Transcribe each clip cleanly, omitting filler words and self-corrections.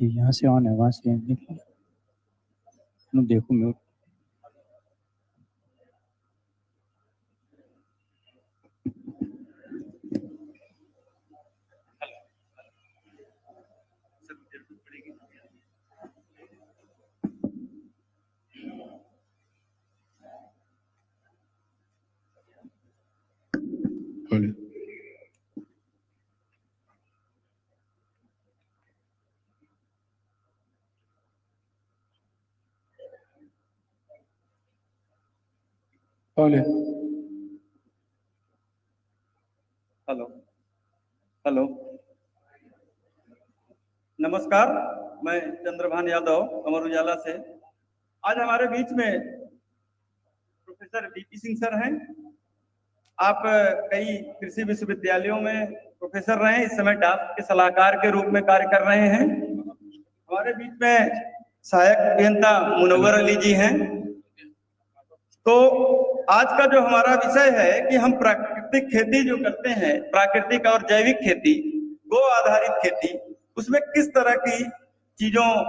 ये यहाँ से ऑन है, वहां से निकल देखो म्यूट। हेलो हेलो, नमस्कार। मैं चंद्रभान यादव अमर उजाला से। आज हमारे बीच में प्रोफेसर वीपी सिंह सर हैं। आप कई कृषि विश्वविद्यालयों में प्रोफेसर रहे हैं, इस समय डाक के सलाहकार के रूप में कार्य कर रहे हैं। हमारे बीच में सहायक अभियंता मुनव्वर अली जी हैं। तो आज का जो हमारा विषय है कि हम प्राकृतिक खेती जो करते हैं, प्राकृतिक और जैविक खेती, गो आधारित खेती, उसमें किस तरह की चीजों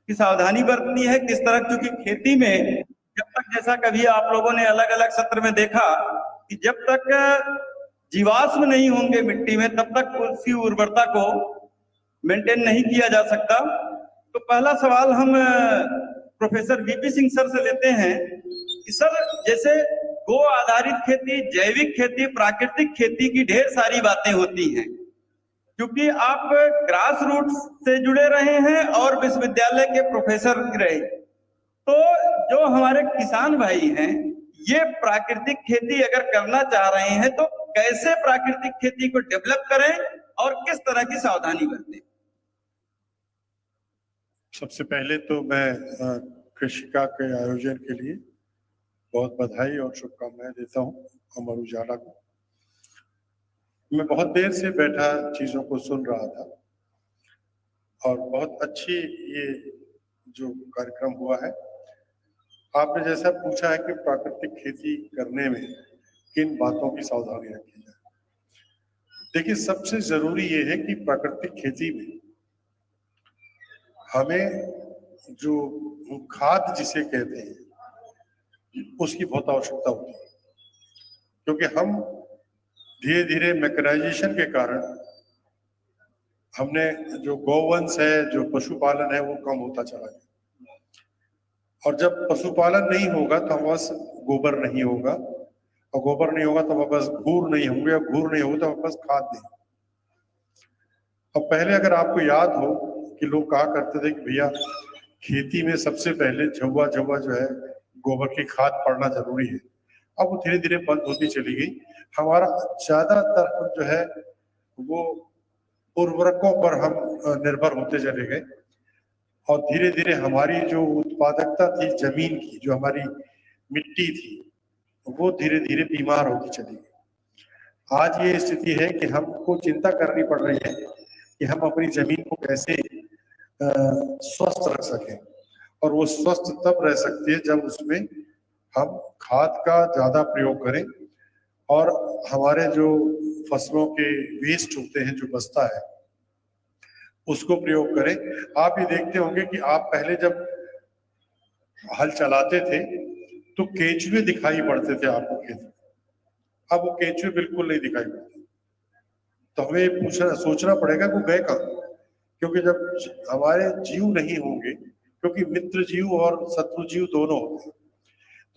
की सावधानी बरतनी है, किस तरह, क्योंकि खेती में जब तक, जैसा कभी आप लोगों ने अलग अलग सत्र में देखा कि जब तक जीवाश्म नहीं होंगे मिट्टी में, तब तक उसकी उर्वरता को मेंटेन नहीं किया जा सकता। तो पहला सवाल हम प्रोफेसर वीपी सिंह सर से लेते हैं कि सर, जैसे गो आधारित खेती, जैविक खेती, प्राकृतिक खेती की ढेर सारी बातें होती हैं, क्योंकि आप ग्रास रूट्स से जुड़े रहे हैं और विश्वविद्यालय के प्रोफेसर रहे, तो जो हमारे किसान भाई हैं, ये प्राकृतिक खेती अगर करना चाह रहे हैं तो कैसे प्राकृतिक खेती को डेवलप करें और किस तरह की सावधानी बरतें? सबसे पहले तो मैं कृषिका के आयोजन के लिए बहुत बधाई और शुभकामनाएं देता हूं अमर उजाला को। मैं बहुत देर से बैठा चीजों को सुन रहा था और बहुत अच्छी ये जो कार्यक्रम हुआ है। आपने जैसा पूछा है कि प्राकृतिक खेती करने में किन बातों की सावधानी रखी जाए। देखिए, सबसे जरूरी ये है कि प्राकृतिक खेती में हमें जो खाद जिसे कहते हैं उसकी बहुत आवश्यकता होती है, क्योंकि हम धीरे धीरे मैकेनाइजेशन के कारण हमने जो गौवंश है, जो पशुपालन है, वो कम होता चला गया। और जब पशुपालन नहीं होगा तो हमारे पास गोबर नहीं होगा, और गोबर नहीं होगा तो हमारे पास घूर नहीं होंगे, और घूर नहीं होगा तो हमारे पास खाद नहीं। अब पहले अगर आपको याद हो कि लोग कहा करते थे कि भैया खेती में सबसे पहले झुआ जो है गोबर की खाद पड़ना जरूरी है, अब वो धीरे धीरे बंद होती चली गई। हमारा ज्यादातर जो है वो उर्वरकों पर हम निर्भर होते चले गए, और धीरे धीरे हमारी जो उत्पादकता थी जमीन की, जो हमारी मिट्टी थी, वो धीरे धीरे बीमार होती चली गई। आज ये स्थिति है कि हमको चिंता करनी पड़ रही है कि हम अपनी जमीन को कैसे स्वस्थ रख सकें, और वो स्वस्थ तब रह सकती है जब उसमें हम खाद का ज्यादा प्रयोग करें, और हमारे जो फसलों के वेस्ट होते हैं, जो बचता है, उसको प्रयोग करें। आप ये देखते होंगे कि आप पहले जब हल चलाते थे तो केंचुए दिखाई पड़ते थे आपको खेत में, अब वो केंचुए बिल्कुल नहीं दिखाई पड़ते। तो हमें सोचना पड़ेगा कि गए कहाँ, क्योंकि जब हमारे जीव नहीं होंगे, क्योंकि मित्र जीव और शत्रु जीव दोनों होते हैं,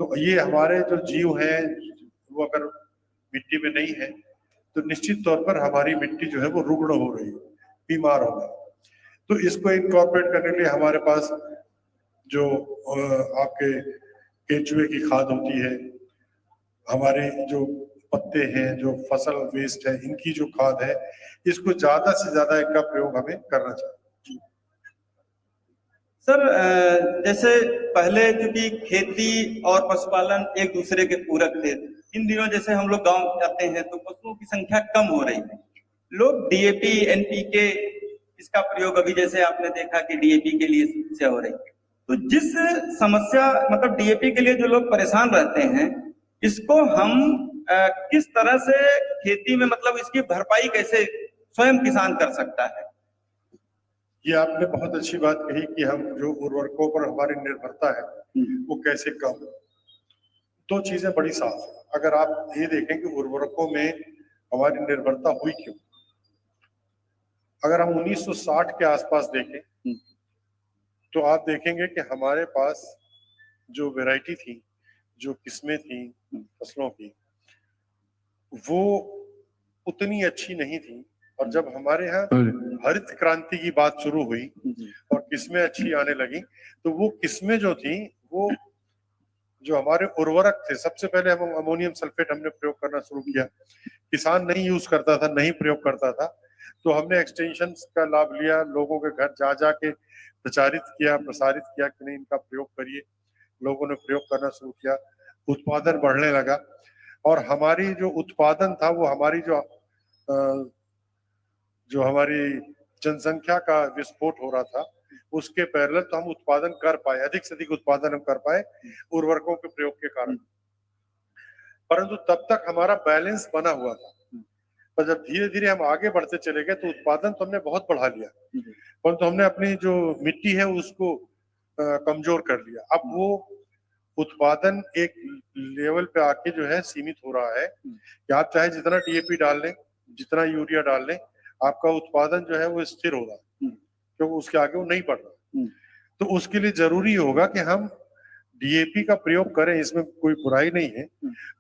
तो ये हमारे जो जीव हैं वो अगर मिट्टी में नहीं है तो निश्चित तौर पर हमारी मिट्टी जो है वो रुग्ण हो रही है, बीमार हो रही है। तो इसको इनकॉर्पोरेट करने के लिए हमारे पास जो आपके केंचुए की खाद होती है, हमारे जो पत्ते हैं, जो फसल वेस्ट है, इनकी जो खाद है, इसको ज्यादा से ज्यादा इनका प्रयोग हमें करना चाहिए। सर, जैसे पहले क्योंकि खेती और पशुपालन एक दूसरे के पूरक थे, इन दिनों जैसे हम लोग गांव जाते हैं तो पशुओं की संख्या कम हो रही है, लोग डीएपी, एनपीके इसका प्रयोग, अभी जैसे आपने देखा कि डीएपी के लिए समस्या हो रही है, तो जिस समस्या, मतलब डीएपी के लिए जो लोग परेशान रहते हैं, इसको हम किस तरह से खेती में, मतलब इसकी भरपाई कैसे स्वयं किसान कर सकता है? ये आपने बहुत अच्छी बात कही कि हम जो उर्वरकों पर हमारी निर्भरता है वो कैसे कम। दो चीजें बड़ी साफ है। अगर आप ये देखें कि उर्वरकों में हमारी निर्भरता हुई क्यों, अगर हम 1960 के आसपास देखें तो आप देखेंगे कि हमारे पास जो वैरायटी थी, जो किस्में थी फसलों की, वो उतनी अच्छी नहीं थी। और जब हमारे यहाँ हरित क्रांति की बात शुरू हुई और किस्में अच्छी आने लगी, तो वो किस्में जो थी, वो जो हमारे उर्वरक थे, सबसे पहले हम अमोनियम सल्फेट हमने प्रयोग करना शुरू किया। किसान नहीं यूज करता था, नहीं प्रयोग करता था, तो हमने एक्सटेंशन का लाभ लिया, लोगों के घर जा जाके प्रसारित किया कि नहीं इनका प्रयोग करिए। लोगों ने प्रयोग करना शुरू किया, उत्पादन बढ़ने लगा और हमारी जो उत्पादन था वो हमारी जो हमारी जनसंख्या का विस्फोट हो रहा था उसके पैरेलल तो हम उत्पादन कर पाए, अधिक से अधिक उत्पादन हम कर पाए उर्वरकों के प्रयोग के कारण। परंतु तब तक हमारा बैलेंस बना हुआ था। पर जब धीरे धीरे हम आगे बढ़ते चले गए तो उत्पादन तो हमने बहुत बढ़ा लिया, परंतु हमने अपनी जो मिट्टी है उसको कमजोर कर लिया। अब वो उत्पादन एक लेवल पे आके जो है सीमित हो रहा है कि आप चाहे जितना टीएपी डाल लें, जितना यूरिया डाल लें, आपका उत्पादन जो है वो स्थिर हो रहा है, क्योंकि उसके आगे वो नहीं बढ़ रहा। तो उसके लिए जरूरी होगा कि हम डीएपी का प्रयोग करें, इसमें कोई बुराई नहीं है,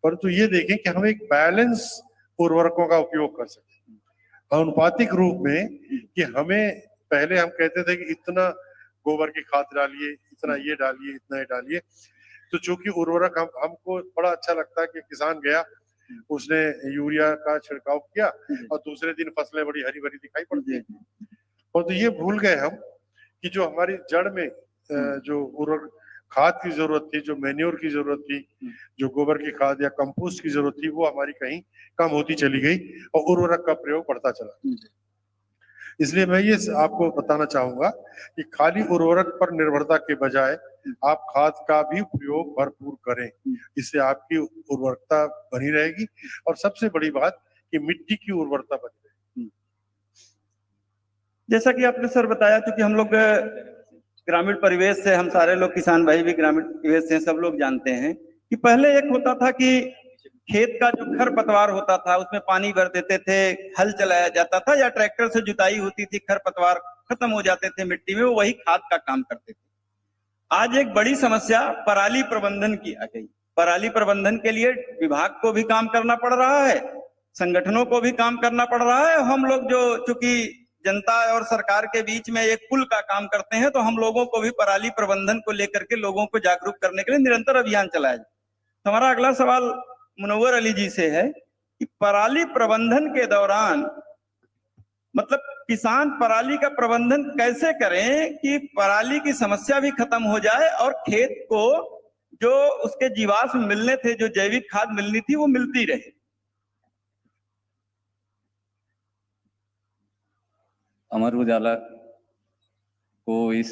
परंतु ये देखें कि हम एक बैलेंस उर्वरकों का उपयोग कर सकें अनुपातिक रूप में। कि हमें पहले हम कहते थे कि इतना गोबर की खाद डालिए, इतना ये डालिए, इतना ये डालिए, तो चूंकि उर्वरक हमको बड़ा अच्छा लगता है कि किसान गया, उसने यूरिया का छिड़काव किया और दूसरे दिन फसलें बड़ी हरी भरी दिखाई पड़ती है। और तो ये भूल गए हम कि जो हमारी जड़ में जो उर्वरक खाद की जरूरत थी, जो मैन्योर की जरूरत थी, जो गोबर की खाद या कंपोस्ट की जरूरत थी, वो हमारी कहीं कम होती चली गई और उर्वरक का प्रयोग बढ़ता चला। इसलिए मैं ये आपको बताना चाहूंगा कि खाली उर्वरक पर निर्भरता के बजाय आप खाद का भी प्रयोग भरपूर करें, इससे आपकी उर्वरकता बनी रहेगी और सबसे बड़ी बात कि मिट्टी की उर्वरकता बनी रहेगी। जैसा कि आपने सर बताया, क्योंकि हम लोग ग्रामीण परिवेश से, हम सारे लोग किसान भाई भी ग्रामीण परिवेश से, सब लोग जानते हैं कि पहले एक होता था कि खेत का जो खरपतवार होता था उसमें पानी भर देते थे, हल चलाया जाता था या ट्रैक्टर से जुताई होती थी, खरपतवार खत्म हो जाते थे मिट्टी में, वो वही खाद का काम करते थे। आज एक बड़ी समस्या पराली प्रबंधन की आ गई। पराली प्रबंधन के लिए विभाग को भी काम करना पड़ रहा है, संगठनों को भी काम करना पड़ रहा है। हम लोग जो चूंकि जनता और सरकार के बीच में एक पुल का काम करते हैं, तो हम लोगों को भी पराली प्रबंधन को लेकर के लोगों को जागरूक करने के लिए निरंतर अभियान चलाया जाए। तो हमारा अगला सवाल मुनव्वर अली जी से है कि पराली प्रबंधन के दौरान मतलब किसान पराली का प्रबंधन कैसे करें कि पराली की समस्या भी खत्म हो जाए और खेत को जो उसके जीवाश्म मिलने थे, जो जैविक खाद मिलनी थी, वो मिलती रहे। अमर उजाला को इस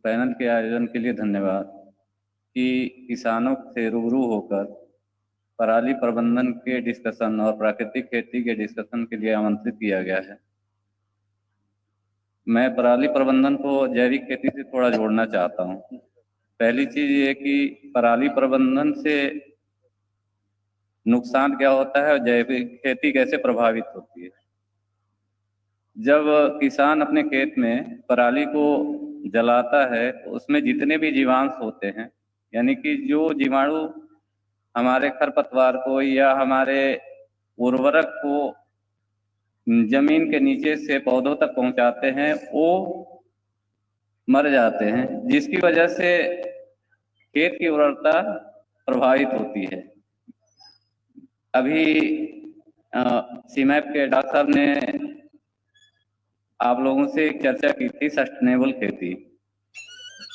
पैनल के आयोजन के लिए धन्यवाद कि किसानों से रूबरू होकर पराली प्रबंधन के डिस्कशन और प्राकृतिक खेती के डिस्कशन के लिए आमंत्रित किया गया है। मैं पराली प्रबंधन को जैविक खेती से थोड़ा जोड़ना चाहता हूँ। पहली चीज ये कि पराली प्रबंधन से नुकसान क्या होता है और जैविक खेती कैसे प्रभावित होती है। जब किसान अपने खेत में पराली को जलाता है तो उसमें जितने भी जीवांश होते हैं, यानी कि जो जीवाणु हमारे खरपतवार को या हमारे उर्वरक को जमीन के नीचे से पौधों तक पहुंचाते हैं, वो मर जाते हैं, जिसकी वजह से खेत की उर्वरता प्रभावित होती है। अभी सीमैप के डॉक्टर साहब ने आप लोगों से एक चर्चा की थी सस्टेनेबल खेती।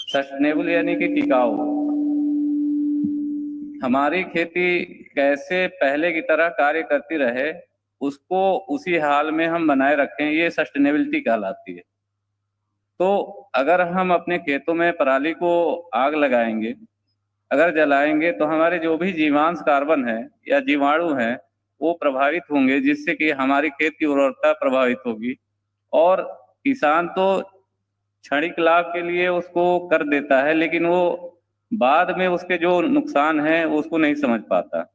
सस्टेनेबल यानी कि टिकाऊ। हमारी खेती कैसे पहले की तरह कार्य करती रहे, उसको उसी हाल में हम बनाए रखें, ये सस्टेनेबिलिटी कहलाती है। तो अगर हम अपने खेतों में पराली को आग लगाएंगे, अगर जलाएंगे, तो हमारे जो भी जीवांश कार्बन है या जीवाणु हैं वो प्रभावित होंगे, जिससे कि हमारी खेत की उर्वरता प्रभावित होगी। और किसान तो क्षणिक लाभ के लिए उसको कर देता है, लेकिन वो बाद में उसके जो नुकसान है उसको नहीं समझ पाता।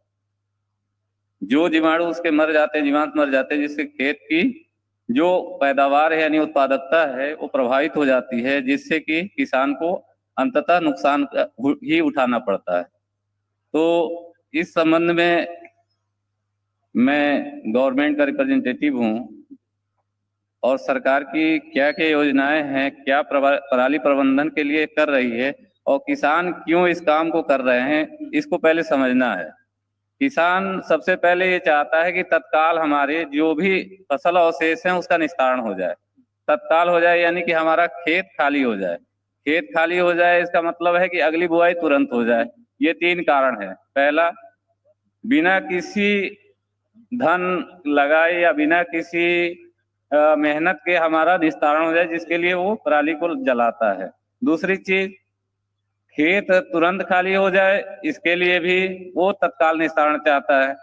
जो जीवाणु उसके मर जाते हैं, जीवांत मर जाते हैं, जिससे खेत की जो पैदावार है यानी उत्पादकता है वो प्रभावित हो जाती है, जिससे कि किसान को अंततः नुकसान ही उठाना पड़ता है। तो इस संबंध में मैं गवर्नमेंट का रिप्रेजेंटेटिव हूँ और सरकार की क्या क्या योजनाएं हैं, क्या पराली प्रबंधन के लिए कर रही है और किसान क्यों इस काम को कर रहे हैं, इसको पहले समझना है। किसान सबसे पहले ये चाहता है कि तत्काल हमारे जो भी फसल अवशेष हैं उसका निस्तारण हो जाए, तत्काल हो जाए, यानी कि हमारा खेत खाली हो जाए। खेत खाली हो जाए इसका मतलब है कि अगली बुआई तुरंत हो जाए। ये 3 कारण है। पहला, बिना किसी धन लगाए या बिना किसी मेहनत के हमारा निस्तारण हो जाए, जिसके लिए वो पराली को जलाता है। दूसरी चीज, खेत तुरंत खाली हो जाए, इसके लिए भी वो तत्काल निस्तारण चाहता है।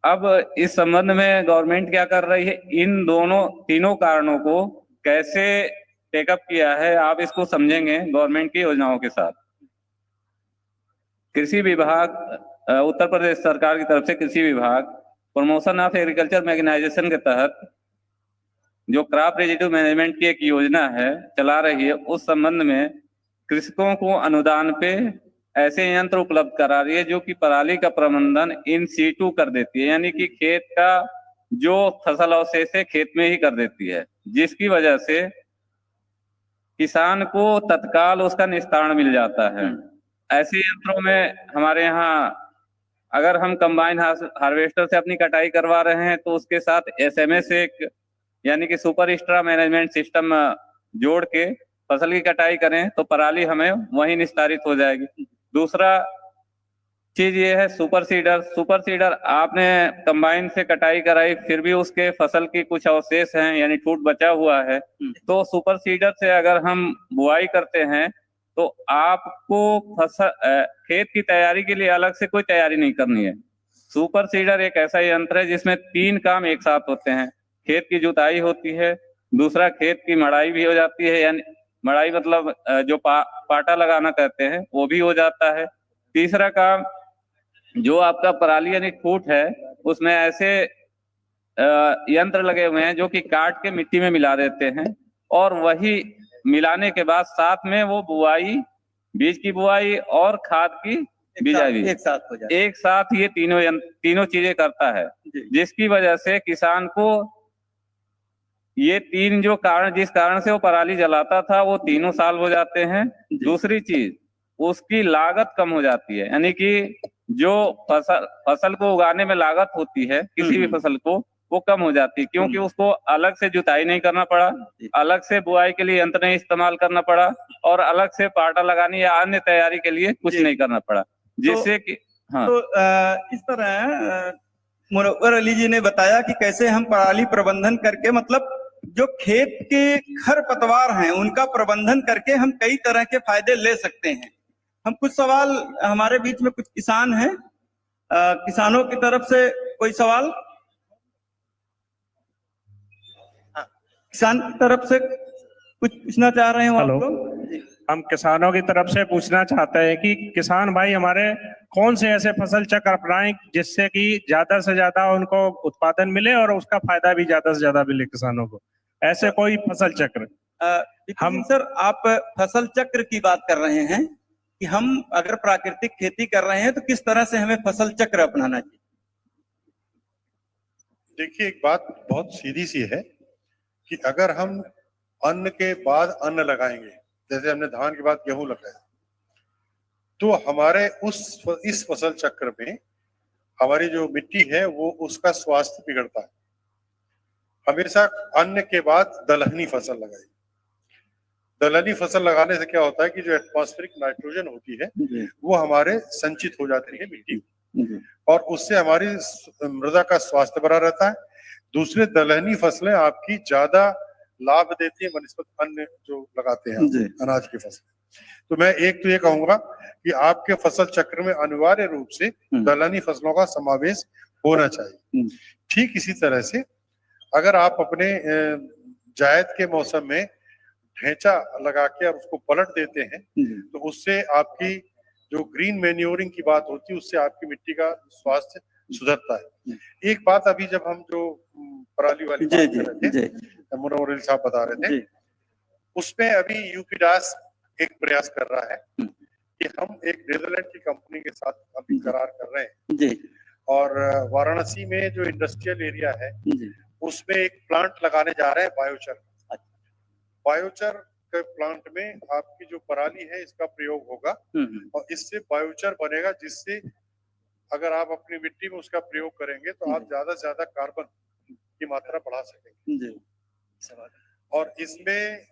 अब इस संबंध में गवर्नमेंट क्या कर रही है, इन तीनों कारणों को कैसे टेकअप किया है, आप इसको समझेंगे गवर्नमेंट की योजनाओं के साथ। कृषि विभाग, उत्तर प्रदेश सरकार की तरफ से कृषि विभाग प्रमोशन ऑफ एग्रीकल्चर मैकेनाइजेशन के तहत जो क्रॉप रेजिड्यू मैनेजमेंट की एक योजना है चला रही है, उस संबंध में कृषकों को अनुदान पे ऐसे यंत्र उपलब्ध करा रही है जो कि पराली का प्रबंधन इन सीटू कर देती है, यानी कि खेत का जो फसल अवशेष है खेत में ही कर देती है, जिसकी वजह से किसान को तत्काल उसका निस्तारण मिल जाता है। ऐसे यंत्रों में हमारे यहाँ अगर हम कंबाइन हार्वेस्टर से अपनी कटाई करवा रहे हैं तो उसके साथ SMS एक यानी कि सुपर स्ट्रा मैनेजमेंट सिस्टम जोड़ के फसल की कटाई करें तो पराली हमें वहीं निस्तारित हो जाएगी। दूसरा चीज ये है सुपर सीडर। सुपर सीडर आपने कंबाइन से कटाई कराई, फिर भी उसके फसल की कुछ अवशेष हैं यानी ठूठ बचा हुआ है, तो सुपर सीडर से अगर हम बुआई करते हैं तो आपको फसल खेत की तैयारी के लिए अलग से कोई तैयारी नहीं करनी है। सुपर सीडर एक ऐसा यंत्र है जिसमें 3 काम एक साथ होते हैं। खेत की जुताई होती है, दूसरा खेत की मड़ाई भी हो जाती है, यानी मड़ाई मतलब जो पाटा लगाना कहते हैं वो भी हो जाता है। तीसरा काम जो आपका पराली यानी ठूठ है उसमें ऐसे यंत्र लगे हुए हैं जो कि काट के मिट्टी में मिला देते हैं और वही मिलाने के बाद साथ में वो बुआई, बीज की बुआई और खाद की बिजाई एक साथ हो जाए, एक साथ ये तीनों चीजें करता है, जिसकी वजह से किसान को ये 3 जो कारण जिस कारण से वो पराली जलाता था वो तीनों साल हो जाते हैं। दूसरी चीज, उसकी लागत कम हो जाती है, यानी कि जो फसल को उगाने में लागत होती है किसी भी फसल को वो कम हो जाती है, क्योंकि उसको अलग से जुताई नहीं करना पड़ा, अलग से बुआई के लिए यंत्र नहीं इस्तेमाल करना पड़ा और अलग से पाटा लगाने या अन्य तैयारी के लिए कुछ नहीं करना पड़ा, जिससे कि तो इस तरह मुनव्वर अली जी ने बताया कि कैसे हम पराली प्रबंधन करके मतलब जो खेत के खरपतवार हैं उनका प्रबंधन करके हम कई तरह के फायदे ले सकते हैं। हम कुछ सवाल, हमारे बीच में कुछ किसान हैं, किसानों की तरफ से कोई सवाल, किसान की तरफ से कुछ पूछना चाह रहे हो आप लोग? हम किसानों की तरफ से पूछना चाहते हैं कि किसान भाई हमारे कौन से ऐसे फसल चक्र अपनाएं जिससे कि ज्यादा से ज्यादा उनको उत्पादन मिले और उसका फायदा भी ज्यादा से ज्यादा मिले किसानों को, ऐसे कोई फसल चक्र? हम सर, आप फसल चक्र की बात कर रहे हैं कि हम अगर प्राकृतिक खेती कर रहे हैं तो किस तरह से हमें फसल चक्र अपनाना चाहिए? देखिए, एक बात बहुत सीधी सी है कि अगर हम अन्न के बाद अन्न लगाएंगे, जैसे हमने धान के बाद गेहूं लगाया, तो हमारे इस फसल चक्र में हमारी जो मिट्टी है वो उसका स्वास्थ्य बिगड़ता है। हमेशा अन्न के बाद दलहनी फसल लगाई। दलहनी फसल लगाने से क्या होता है कि जो एटमॉस्फेरिक नाइट्रोजन होती है वो हमारे संचित हो जाती है मिट्टी में और उससे हमारी मृदा का स्वास्थ्य बना रहता है। दूसरे, दलहनी फसलें आपकी ज्यादा लाभ देती है बनस्पत अन्य जो लगाते हैं अनाज की फसल। तो मैं एक तो ये कहूंगा कि आपके फसल चक्र में अनिवार्य रूप से दलहनी फसलों का समावेश होना चाहिए। ठीक इसी तरह से अगर आप अपने जायद के मौसम में ढेंचा लगा के और उसको पलट देते हैं जी, तो उससे आपकी जो ग्रीन मैन्योरिंग की बात होती है उससे आपकी मिट्टी का स्वास्थ्य सुधरता है। एक बात अभी जब हम जो पराली वाली जी, बात जी, कर रहे थे, जी, मुनव्वर अली साहब बता रहे थे, जी, उसमें अभी यूपीडास एक प्रयास कर रहा है कि हम एक नीदरलैंड की कंपनी के साथ अभी करार कर रहे हैं जी, और वाराणसी में जो इंडस्ट्रियल एरिया है जी, उसमें एक प्लांट लगाने जा रहे हैं बायोचर। बायोचर के प्लांट में आपकी जो पराली है इसका प्रयोग होगा और इससे बायोचर बनेगा, जिससे अगर आप अपनी मिट्टी में उसका प्रयोग करेंगे तो आप ज्यादा से ज्यादा कार्बन की मात्रा बढ़ा सकेंगे जी, और इसमें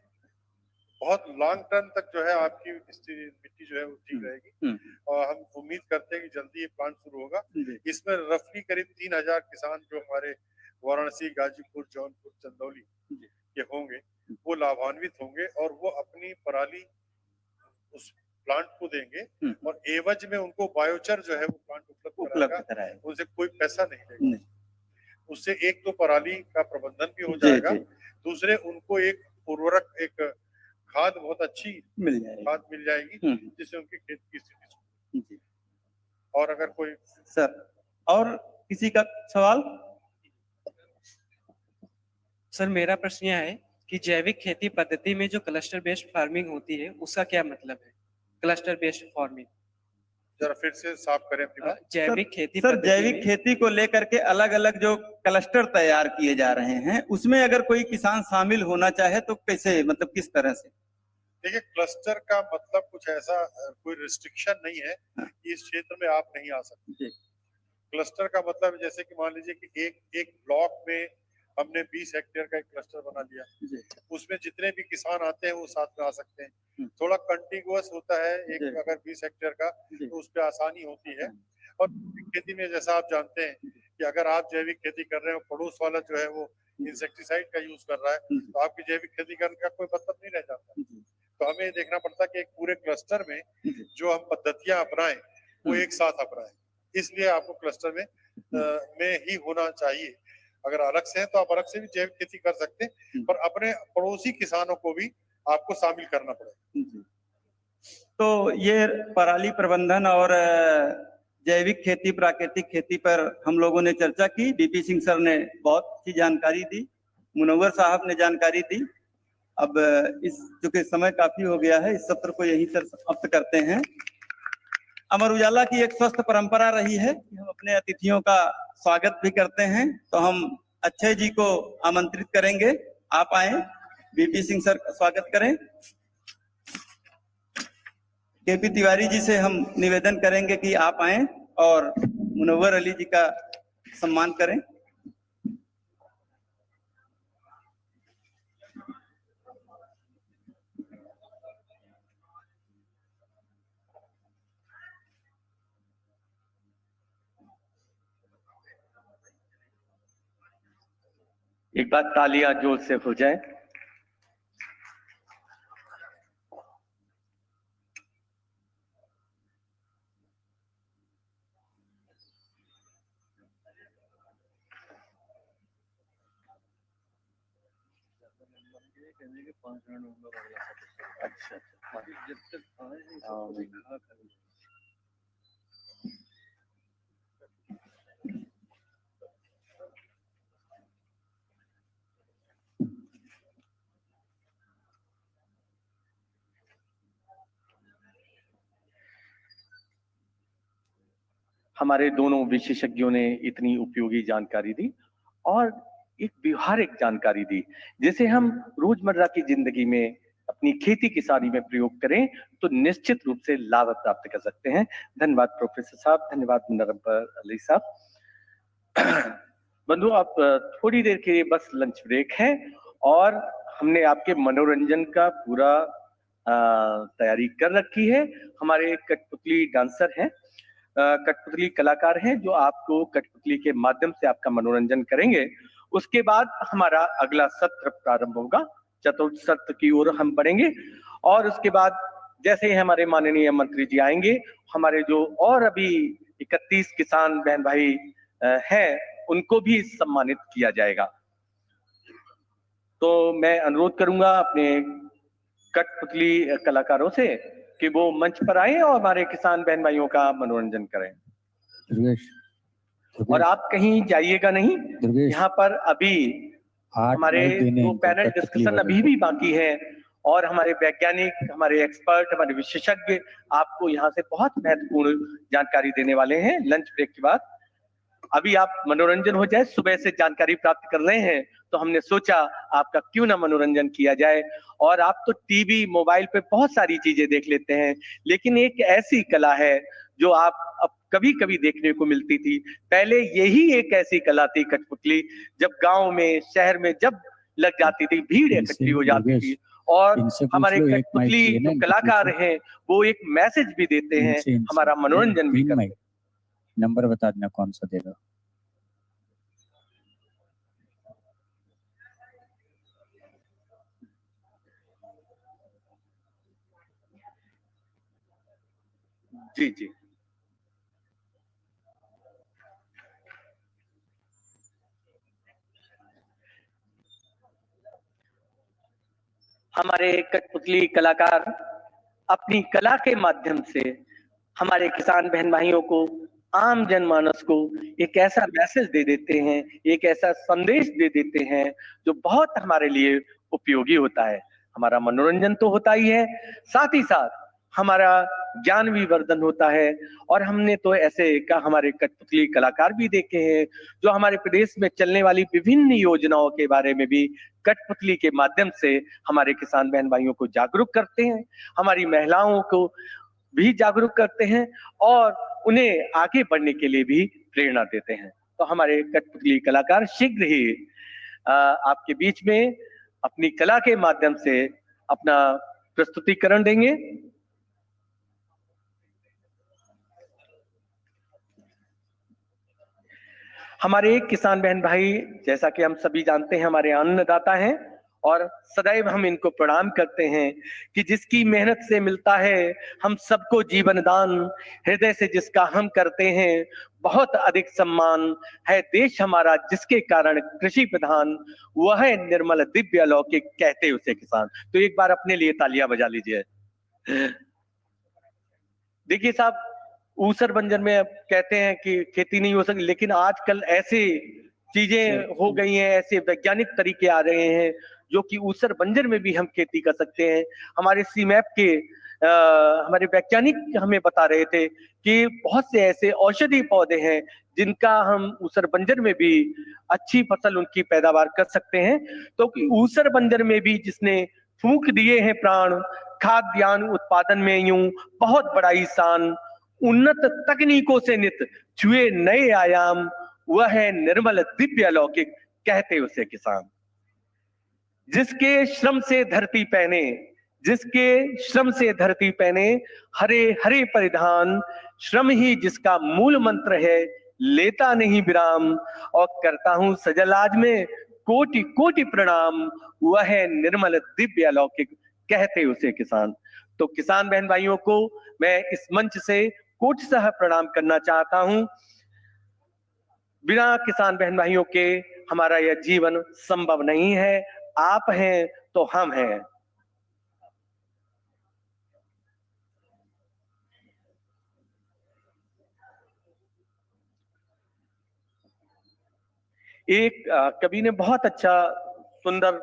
बहुत लॉन्ग टर्म तक जो है आपकी मिट्टी जो है वो ठीक रहेगी और हम उम्मीद करते हैं कि जल्दी ये प्लांट शुरू होगा। इसमें रफली करीब 3000 किसान जो हमारे वाराणसी, गाजीपुर, जौनपुर, चंदौली के होंगे वो लाभान्वित होंगे और वो अपनी पराली उस प्लांट को देंगे और एवज में उनको बायोचर जो है वो प्लांट उपलब्ध कराएगा, उनसे कोई पैसा नहीं लेगा। उससे एक तो पराली का प्रबंधन भी हो जाएगा, दूसरे उनको एक उर्वरक, एक खाद बहुत अच्छी मिल जाएगी, जिससे उनकी खेत की स्थिति। और अगर कोई सर और किसी का सवाल? सर मेरा प्रश्न यह है कि जैविक खेती पद्धति में जो क्लस्टर बेस्ड फार्मिंग होती है उसका क्या मतलब है? क्लस्टर बेस्ड फार्मिंग जरा फिर से साफ करें अपनी बात। जैविक खेती सर पद्धति जैविक में खेती को लेकर के अलग अलग जो क्लस्टर तैयार किए जा रहे हैं उसमें अगर कोई किसान शामिल होना चाहे तो कैसे, मतलब किस तरह से? देखिए, क्लस्टर का मतलब कुछ ऐसा कोई रिस्ट्रिक्शन नहीं है कि इस क्षेत्र में आप नहीं आ सकते। क्लस्टर का मतलब जैसे कि मान लीजिए कि एक ब्लॉक में हमने 20 हेक्टेयर का एक क्लस्टर बना लिया, उसमें जितने भी किसान आते हैं वो साथ में आ सकते हैं। थोड़ा कंटिन्यूअस होता है एक, अगर 20 हेक्टेयर का तो उस पर आसानी होती है। और खेती में जैसा आप जानते हैं कि अगर आप जैविक खेती कर रहे हो, पड़ोस वाला जो है वो इंसेक्टिसाइड का यूज कर रहा है, तो आपकी जैविक खेती करने का कोई मतलब नहीं रह जाता। तो हमें देखना पड़ता है कि एक पूरे क्लस्टर में जो हम पद्धतियां अपनाएं वो एक साथ अपनाएं, इसलिए आपको क्लस्टर में ही होना चाहिए। अगर अलग से है तो आप अलग से भी जैविक खेती कर सकते हैं, पर अपने पड़ोसी किसानों को भी आपको शामिल करना पड़ेगा। तो ये पराली प्रबंधन और जैविक खेती, प्राकृतिक खेती पर हम लोगों ने चर्चा की। बीपी सिंह सर ने बहुत अच्छी जानकारी दी, मुनव्वर साहब ने जानकारी दी। अब इस चूंकि समय काफी हो गया है, इस सत्र को यहीं पर समाप्त करते हैं। अमर उजाला की एक स्वस्थ परंपरा रही है कि हम अपने अतिथियों का स्वागत भी करते हैं, तो हम अक्षय जी को आमंत्रित करेंगे, आप आए, बीपी सिंह सर का स्वागत करें। केपी तिवारी जी से हम निवेदन करेंगे कि आप आए और मुनव्वर अली जी का सम्मान करें। एक बार तालियां जोर से हो जाए। अच्छा, हमारे दोनों विशेषज्ञों ने इतनी उपयोगी जानकारी दी और एक व्यवहारिक जानकारी दी, जिसे हम रोजमर्रा की जिंदगी में अपनी खेती किसानी में प्रयोग करें तो निश्चित रूप से लाभ प्राप्त कर सकते हैं। धन्यवाद प्रोफेसर साहब, धन्यवाद मुनव्वर अली साहब। बंधु, आप थोड़ी देर के लिए बस लंच ब्रेक है और हमने आपके मनोरंजन का पूरा तैयारी कर रखी है। हमारे कठपुतली डांसर हैं, कठपुतली कलाकार हैं जो आपको कठपुतली के माध्यम से आपका मनोरंजन करेंगे। उसके बाद हमारा अगला सत्र प्रारंभ होगा, चतुर्थ सत्र की ओर हम बढ़ेंगे और उसके बाद जैसे ही हमारे माननीय मंत्री जी आएंगे, हमारे जो और अभी 31 किसान बहन भाई हैं उनको भी सम्मानित किया जाएगा। तो मैं अनुरोध करूंगा अपने कठपुतली कलाकारों से कि वो मंच पर आए और हमारे किसान बहन भाइयों का मनोरंजन करें। दुर्गेश और आप कहीं जाइएगा नहीं, दुर्गेश यहाँ पर अभी 8 हमारे माइक देने दो इनको, पैनल कठपुतली डिस्कशन वाले अभी को। भी बाकी है और हमारे वैज्ञानिक, हमारे एक्सपर्ट, हमारे विशेषज्ञ आपको यहाँ से बहुत महत्वपूर्ण जानकारी देने वाले हैं लंच ब्रेक के बाद। अभी आप मनोरंजन हो जाए, सुबह से जानकारी प्राप्त कर रहे हैं तो हमने सोचा आपका क्यों ना मनोरंजन किया जाए। और आप तो टीवी मोबाइल पे बहुत सारी चीजें देख लेते हैं, लेकिन एक ऐसी कला है जो आप अब कभी कभी देखने को मिलती थी। पहले यही एक ऐसी कला थी कठपुतली, जब गांव में शहर में जब लग जाती थी, भीड़ इकट्ठी हो जाती थी और इनसे पूछ हमारे लो, एक माइक कठपुतली चाहिए ना, जो इनको कलाकार पूछो। हैं वो एक मैसेज भी देते हैं, इनसे हमारा मनोरंजन भी 3 करते हैं। माइक नंबर बता देना कौन सा देगा। जी जी। हमारे कठपुतली कलाकार अपनी कला के माध्यम से हमारे किसान बहन भाइयों को, आम जनमानस को एक ऐसा मैसेज दे देते हैं, एक ऐसा संदेश दे देते हैं जो बहुत हमारे लिए उपयोगी होता है। हमारा मनोरंजन तो होता ही है, साथ ही साथ हमारा ज्ञान भी वर्धन होता है। और हमने तो ऐसे हमारे कठपुतली कलाकार भी देखे हैं जो हमारे प्रदेश में चलने वाली विभिन्न योजनाओं के बारे में भी कठपुतली के माध्यम से हमारे किसान बहन भाइयों को जागरूक करते हैं, हमारी महिलाओं को भी जागरूक करते हैं और उन्हें आगे बढ़ने के लिए भी प्रेरणा देते हैं। तो हमारे कठपुतली कलाकार शीघ्र ही आपके बीच में अपनी कला के माध्यम से अपना प्रस्तुतिकरण देंगे। हमारे किसान बहन भाई, जैसा कि हम सभी जानते हैं, हमारे अन्नदाता हैं और सदैव हम इनको प्रणाम करते हैं कि जिसकी मेहनत से मिलता है हम सबको जीवन दान, हृदय से जिसका हम करते हैं बहुत अधिक सम्मान, है देश हमारा जिसके कारण कृषि प्रधान, वह है निर्मल दिव्य अलौकिक, कहते उसे किसान। तो एक बार अपने लिए तालियां बजा लीजिए। देखिए साहब, ऊसर बंजर में अब कहते हैं कि खेती नहीं हो सकती, लेकिन आजकल ऐसे चीजें हो गई हैं, ऐसे वैज्ञानिक तरीके आ रहे हैं जो कि ऊसर बंजर में भी हम खेती कर सकते हैं। हमारे सीमैप के हमारे वैज्ञानिक हमें बता रहे थे कि बहुत से ऐसे औषधि पौधे हैं जिनका हम ऊसर बंजर में भी अच्छी फसल उनकी पैदावार कर सकते हैं। तो ऊसर बंजर में भी जिसने फूंक दिए हैं प्राण, खाद्यान्न उत्पादन में यूं बहुत बड़ा ईशान, उन्नत तकनीकों से नित छुए नए आयाम, वह है निर्मल दिव्य अलौकिक, कहते उसे किसान। जिसके श्रम से धरती पहने, जिसके श्रम से धरती पहने, हरे हरे परिधान, श्रम ही जिसका मूल मंत्र है, लेता नहीं विराम, और करता हूं सजल आज में कोटि कोटि प्रणाम, वह है निर्मल दिव्य अलौकिक, कहते उसे किसान। तो किसान बहन भाइयों को मैं इस मंच से कोटिशः प्रणाम करना चाहता हूं। बिना किसान बहन भाइयों के हमारा यह जीवन संभव नहीं है। आप हैं तो हम हैं। एक कवि ने बहुत अच्छा सुंदर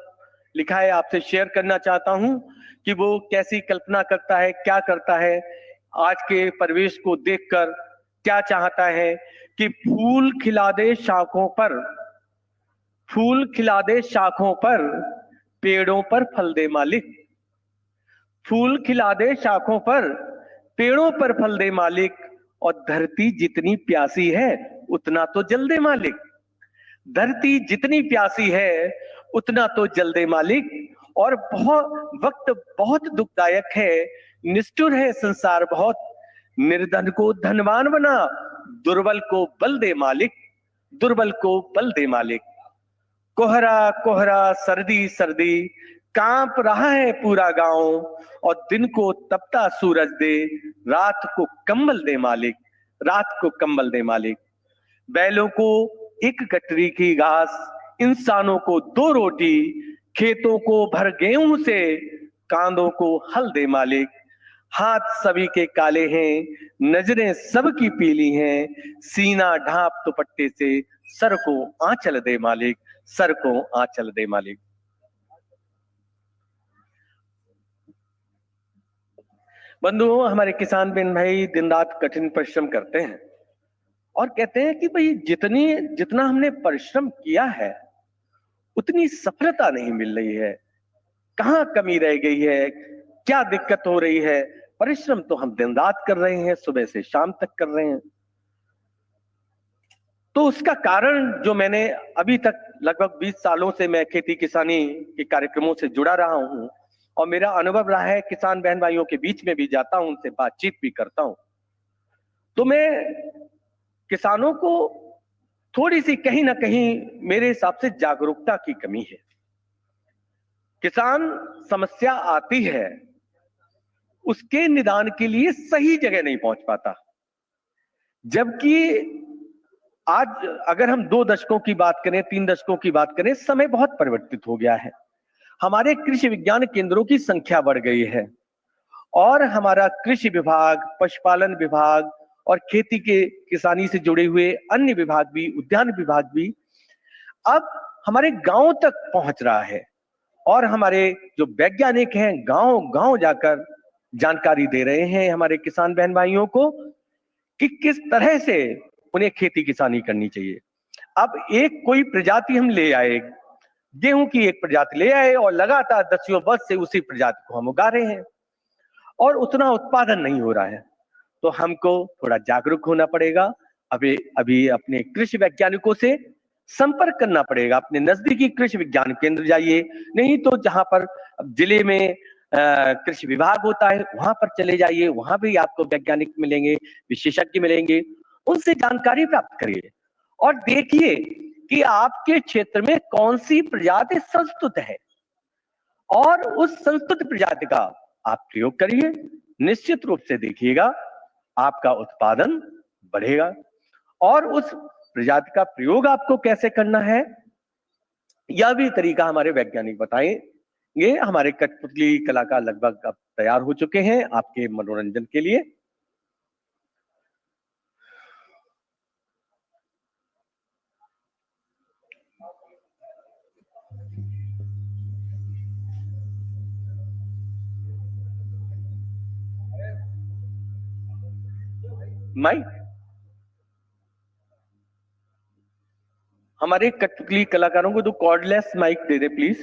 लिखा है, आपसे शेयर करना चाहता हूं कि वो कैसी कल्पना करता है, क्या करता है, आज के परिवेश को देखकर क्या चाहता है कि फूल खिला दे शाखों पर, फूल खिला दे शाखों पर, पेड़ों पर फल दे मालिक, फूल खिला दे शाखों पर, पेड़ों पर फल दे मालिक, और धरती जितनी प्यासी है उतना तो जल दे मालिक, धरती जितनी प्यासी है उतना तो जल दे मालिक। और वक्त बहुत दुखदायक है, निष्ठुर है संसार बहुत, निर्धन को धनवान बना, दुर्बल को बल दे मालिक, दुर्बल को बल दे मालिक। कोहरा कोहरा सर्दी सर्दी, कांप रहा है पूरा गांव, और दिन को तपता सूरज दे, रात को कंबल दे मालिक, रात को कंबल दे मालिक। बैलों को एक गठरी की घास, इंसानों को 2 रोटी, खेतों को भर गेहूं से, कांधों को हल दे मालिक, हाथ सभी के काले हैं, नजरें सबकी पीली हैं, सीना ढांप दुपट्टे से, सर को आंचल दे मालिक, सर को आंचल दे मालिक। बंधुओं, हमारे किसान बहन भाई दिन रात कठिन परिश्रम करते हैं और कहते हैं कि भाई जितना हमने परिश्रम किया है उतनी सफलता नहीं मिल रही है, कहाँ कमी रह गई है, क्या दिक्कत हो रही है। परिश्रम तो हम दिन रात कर रहे हैं, सुबह से शाम तक कर रहे हैं। तो उसका कारण जो मैंने अभी तक लगभग 20 सालों से मैं खेती किसानी के कार्यक्रमों से जुड़ा रहा हूं और मेरा अनुभव रहा है, किसान बहन भाइयों के बीच में भी जाता हूं, उनसे बातचीत भी करता हूं, तो मैं किसानों को थोड़ी सी कहीं ना कहीं मेरे हिसाब से जागरूकता की कमी है। किसान समस्या आती है, उसके निदान के लिए सही जगह नहीं पहुंच पाता। जबकि आज अगर हम 2 दशकों की बात करें, 3 दशकों की बात करें, समय बहुत परिवर्तित हो गया है। हमारे कृषि विज्ञान केंद्रों की संख्या बढ़ गई है और हमारा कृषि विभाग, पशुपालन विभाग और खेती के किसानी से जुड़े हुए अन्य विभाग भी, उद्यान विभाग भी अब हमारे गांव तक पहुंच रहा है और हमारे जो वैज्ञानिक हैं गांव गांव जाकर जानकारी दे रहे हैं हमारे किसान बहन भाइयों को कि किस तरह से उन्हें खेती किसानी करनी चाहिए। अब एक कोई प्रजाति हम ले आए, गेहूं की एक प्रजाति ले आए और लगातार दसियों वर्ष से उसी प्रजाति को हम उगा रहे हैं और उतना उत्पादन नहीं हो रहा है। तो हमको थोड़ा जागरूक होना पड़ेगा। अभी अपने कृषि वैज्ञानिकों से संपर्क करना पड़ेगा। अपने नजदीकी कृषि विज्ञान केंद्र जाइए, नहीं तो जहां पर जिले में कृषि विभाग होता है वहां पर चले जाइए, वहां भी आपको वैज्ञानिक मिलेंगे, विशेषज्ञ मिलेंगे, उनसे जानकारी प्राप्त करिए और देखिए कि आपके क्षेत्र में कौन सी प्रजाति संस्तुत है और उस संस्तुत प्रजाति का आप प्रयोग करिए। निश्चित रूप से देखिएगा आपका उत्पादन बढ़ेगा। और उस प्रजाति का प्रयोग आपको कैसे करना है यह भी तरीका हमारे वैज्ञानिक बताएंगे। हमारे कठपुतली कलाकार लगभग अब तैयार हो चुके हैं आपके मनोरंजन के लिए। माइक, हमारे कठपुतली कलाकारों को तो कॉर्डलेस माइक दे दे प्लीज।